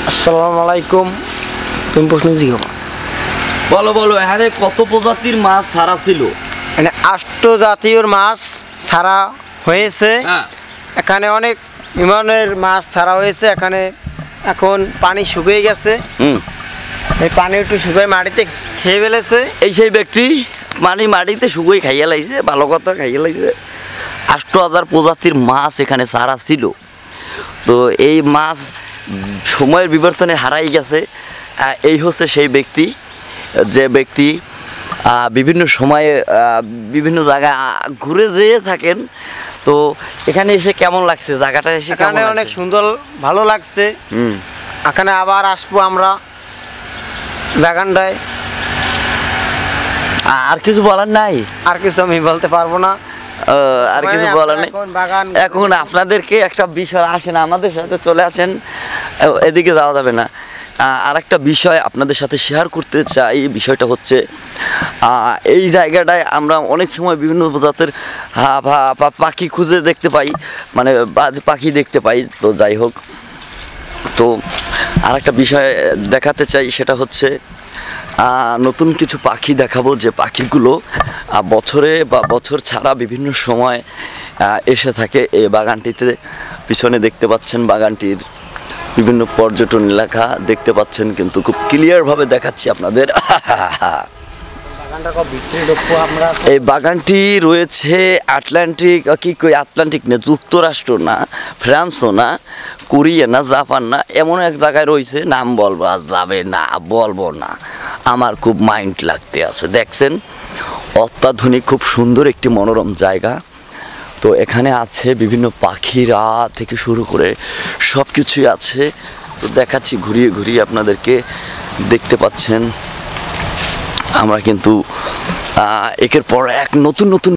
আসসালামু আলাইকুম। তুমি প্রশ্ন জিজ্ঞাসা বলো বলো, এখানে কত প্রজাতির মাছ ছাড়া ছিল? মানে 8 জাতীয় মাছ ছাড়া হয়েছে। এখানে অনেক বিমানের মাছ ছাড়া হয়েছে। এখানে এখন পানি শুকিয়ে গেছে। এই পানি একটু শুকিয়ে মাটিতে খেয়ে ফেলেছে। এই সেই ব্যক্তি মাটিতে শুকিয়ে খাইয়া লাগছে, ভালো কথা খাইয়া লাগছে। 8000 প্রজাতির মাছ এখানে ছাড়া ছিল। তো এই মাছ সময়ের বিবর্তনে হারাই গেছে। এই হচ্ছে সেই ব্যক্তি, যে ব্যক্তি বিভিন্ন সময়ে বিভিন্ন জায়গায় ঘুরে যেয়ে থাকেন। তো এখানে এসে কেমন লাগছে? জায়গাটা এসে এখানে অনেক সুন্দর, ভালো লাগছে। এখানে আবার আসবো আমরা বাগানটায়। আর কিছু বলার নাই? আর কিছু আমি বলতে পারবো না। আর কিছু বলার নেই। এখন আপনাদেরকে একটা বিষয়, আসেন আমাদের সাথে চলে আসেন, এদিকে যাওয়া যাবে না। আর একটা বিষয় আপনাদের সাথে শেয়ার করতে চাই। এই বিষয়টা হচ্ছে, এই জায়গাটায় আমরা অনেক সময় বিভিন্ন প্রজাতির পাখি খুঁজে দেখতে পাই, মানে পাখি দেখতে পাই। তো যাই হোক, তো আর একটা বিষয় দেখাতে চাই, সেটা হচ্ছে নতুন কিছু পাখি দেখাবো, যে পাখিগুলো বছরে বা বছর ছাড়া বিভিন্ন সময় এসে থাকে এই বাগানটিতে। পিছনে দেখতে পাচ্ছেন বাগানটির বিভিন্ন পর্যটন এলাকা দেখতে পাচ্ছেন, কিন্তু খুব ক্লিয়ারভাবে দেখাচ্ছি আপনাদের। এই বাগানটি রয়েছে আটলান্টিক না, যুক্তরাষ্ট্র না, ফ্রান্সও না, কোরিয়া না, জাপান না, এমন এক জায়গায় রয়েছে। নাম বলবো যাবে না, বলবো না, আমার খুব মাইন্ড লাগতে আছে। দেখছেন, অত্যাধুনিক খুব সুন্দর একটি মনোরম জায়গা। তো এখানে আছে বিভিন্ন পাখিরা থেকে শুরু করে সব কিছুই আছে। তো দেখাচ্ছি ঘুরিয়ে ঘুরিয়ে আপনাদেরকে। দেখতে পাচ্ছেন আমরা কিন্তু একের পর এক নতুন নতুন